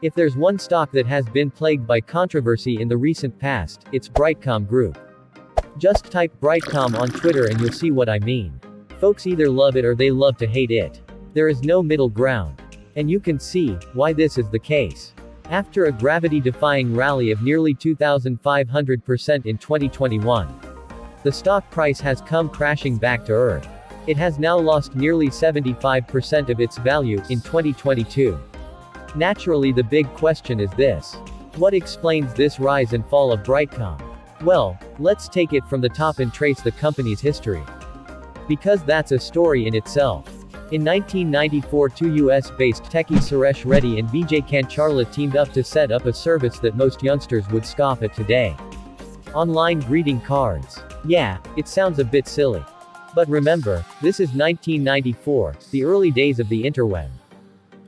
If there's one stock that has been plagued by controversy in the recent past, it's Brightcom Group. Just type Brightcom on Twitter and you'll see what I mean. Folks either love it or they love to hate it. There is no middle ground. And you can see why this is the case. After a gravity-defying rally of nearly 2,500% in 2021, the stock price has come crashing back to earth. It has now lost nearly 75% of its value in 2022. Naturally, the big question is this: what explains this rise and fall of Brightcom? Well, let's take it from the top and trace the company's history. Because that's a story in itself. In 1994, two US-based techies Suresh Reddy and Vijay Kancharla teamed up to set up a service that most youngsters would scoff at today. Online greeting cards. Yeah, it sounds a bit silly. But remember, this is 1994, the early days of the interweb.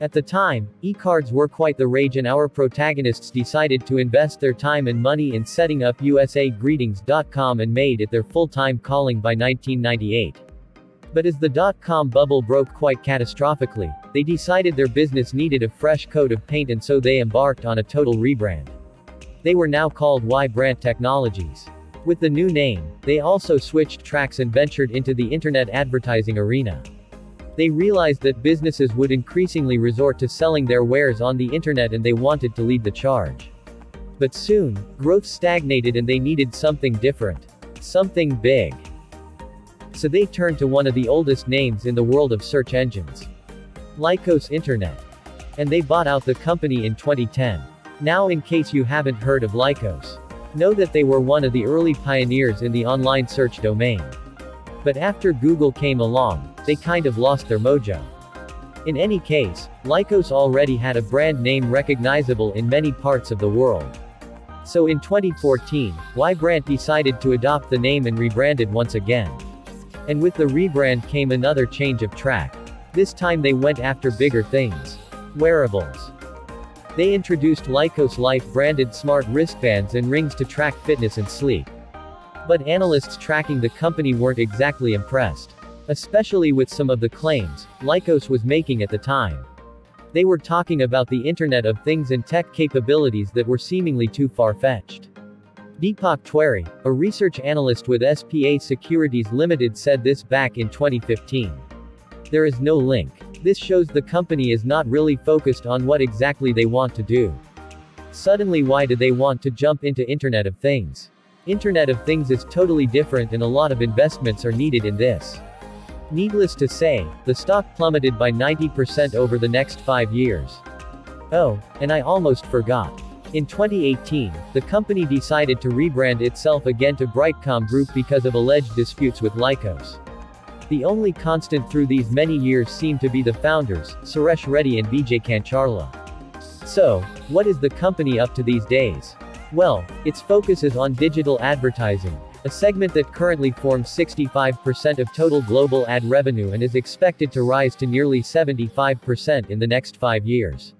At the time, e-cards were quite the rage and our protagonists decided to invest their time and money in setting up usagreetings.com and made it their full-time calling by 1998. But as the dot-com bubble broke quite catastrophically, they decided their business needed a fresh coat of paint and so they embarked on a total rebrand. They were now called Ybrant Technologies. With the new name, they also switched tracks and ventured into the internet advertising arena. They realized that businesses would increasingly resort to selling their wares on the internet and they wanted to lead the charge. But soon, growth stagnated and they needed something different. Something big. So they turned to one of the oldest names in the world of search engines. Lycos Internet. And they bought out the company in 2010. Now, in case you haven't heard of Lycos, know that they were one of the early pioneers in the online search domain. But after Google came along, they kind of lost their mojo. In any case, Lycos already had a brand name recognizable in many parts of the world. So in 2014, Ybrant decided to adopt the name and rebranded once again. And with the rebrand came another change of track. This time they went after bigger things. Wearables. They introduced Lycos Life branded smart wristbands and rings to track fitness and sleep. But analysts tracking the company weren't exactly impressed. Especially with some of the claims Lycos was making at the time. They were talking about the Internet of Things and tech capabilities that were seemingly too far-fetched. Deepak Twary, a research analyst with SPA Securities Limited, said this back in 2015. There is no link. This shows the company is not really focused on what exactly they want to do. Suddenly, why do they want to jump into Internet of Things? Internet of Things is totally different and a lot of investments are needed in this. Needless to say, the stock plummeted by 90% over the next 5 years. Oh, and I almost forgot. In 2018, the company decided to rebrand itself again to Brightcom Group because of alleged disputes with Lycos. The only constant through these many years seemed to be the founders, Suresh Reddy and Vijay Kancharla. So, what is the company up to these days? Well, its focus is on digital advertising, a segment that currently forms 65% of total global ad revenue and is expected to rise to nearly 75% in the next 5 years.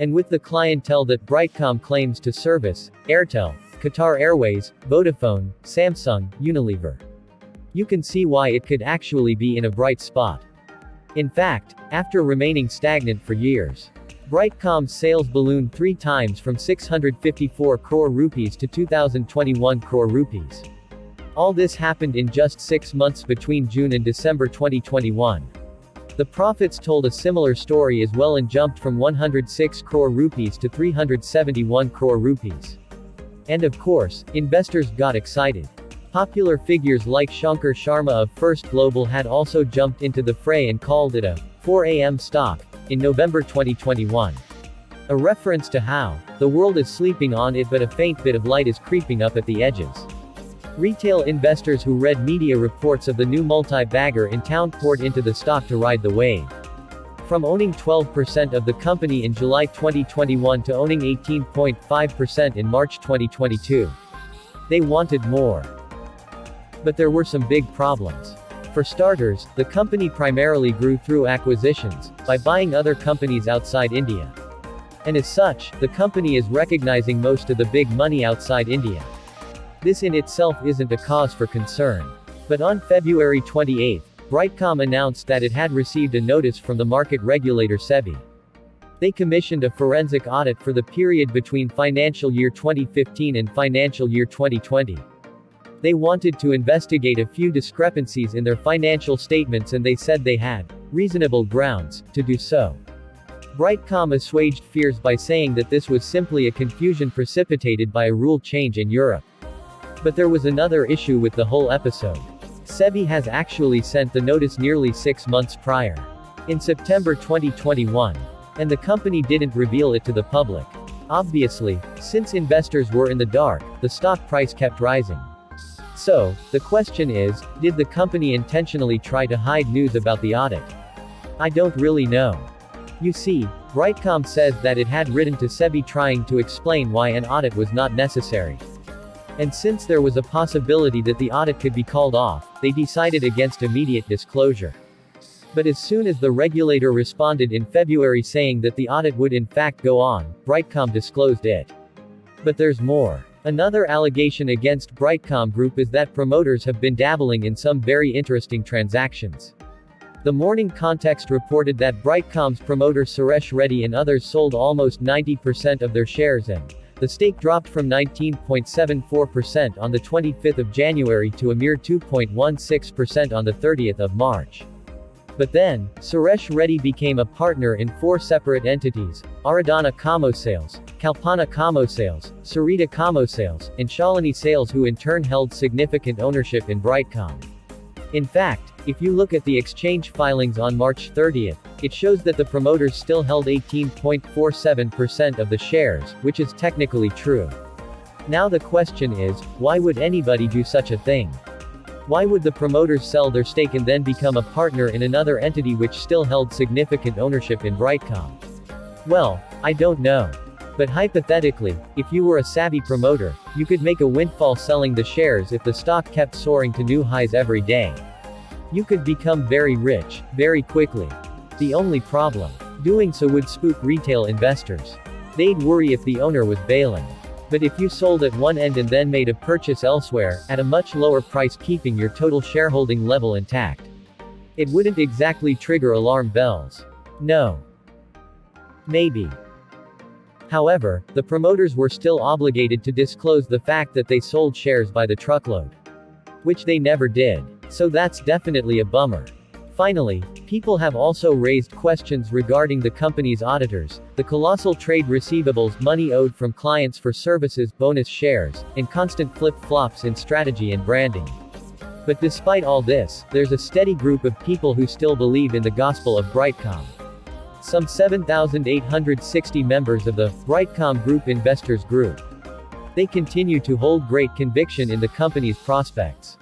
And with the clientele that Brightcom claims to service, Airtel, Qatar Airways, Vodafone, Samsung, Unilever, you can see why it could actually be in a bright spot. In fact, after remaining stagnant for years, Brightcom's sales ballooned 3 times from 654 crore rupees to 2021 crore rupees. All this happened in just 6 months between June and December 2021. The profits told a similar story as well and jumped from 106 crore rupees to 371 crore rupees. And of course, investors got excited. Popular figures like Shankar Sharma of First Global had also jumped into the fray and called it a 4 a.m. stock in November 2021. A reference to how the world is sleeping on it but a faint bit of light is creeping up at the edges. Retail investors who read media reports of the new multi-bagger in town poured into the stock to ride the wave. From owning 12% of the company in July 2021 to owning 18.5% in March 2022. They wanted more. But there were some big problems. For starters, the company primarily grew through acquisitions, by buying other companies outside India. And as such, the company is recognizing most of the big money outside India. This in itself isn't a cause for concern. But on February 28, Brightcom announced that it had received a notice from the market regulator SEBI. They commissioned a forensic audit for the period between financial year 2015 and financial year 2020. They wanted to investigate a few discrepancies in their financial statements, and they said they had reasonable grounds to do so. Brightcom assuaged fears by saying that this was simply a confusion precipitated by a rule change in Europe. But there was another issue with the whole episode. SEBI has actually sent the notice nearly 6 months prior, in September 2021. And the company didn't reveal it to the public. Obviously, since investors were in the dark, the stock price kept rising. So, the question is, did the company intentionally try to hide news about the audit? I don't really know. You see, Brightcom says that it had written to SEBI trying to explain why an audit was not necessary. And since there was a possibility that the audit could be called off, they decided against immediate disclosure. But as soon as the regulator responded in February saying that the audit would in fact go on, Brightcom disclosed it. But there's more. Another allegation against Brightcom Group is that promoters have been dabbling in some very interesting transactions. The Morning Context reported that Brightcom's promoter Suresh Reddy and others sold almost 90% of their shares, and the stake dropped from 19.74% on the 25th of January to a mere 2.16% on the 30th of March. But then, Suresh Reddy became a partner in 4 separate entities: Aradhana Kamo Sales, Kalpana Kamo Sales, Sarita Kamo Sales, and Shalini Sales, who in turn held significant ownership in Brightcom. In fact, if you look at the exchange filings on March 30th, it shows that the promoters still held 18.47% of the shares, which is technically true. Now the question is, why would anybody do such a thing? Why would the promoters sell their stake and then become a partner in another entity which still held significant ownership in Brightcom? Well, I don't know. But hypothetically, if you were a savvy promoter, you could make a windfall selling the shares if the stock kept soaring to new highs every day. You could become very rich, very quickly. The only problem: doing so would spook retail investors. They'd worry if the owner was bailing. But if you sold at one end and then made a purchase elsewhere, at a much lower price, keeping your total shareholding level intact, it wouldn't exactly trigger alarm bells. No. Maybe. However, the promoters were still obligated to disclose the fact that they sold shares by the truckload, which they never did. So that's definitely a bummer. Finally, people have also raised questions regarding the company's auditors, the colossal trade receivables, money owed from clients for services, bonus shares, and constant flip-flops in strategy and branding. But despite all this, there's a steady group of people who still believe in the gospel of Brightcom. Some 7,860 members of the Brightcom Group Investors Group. They continue to hold great conviction in the company's prospects.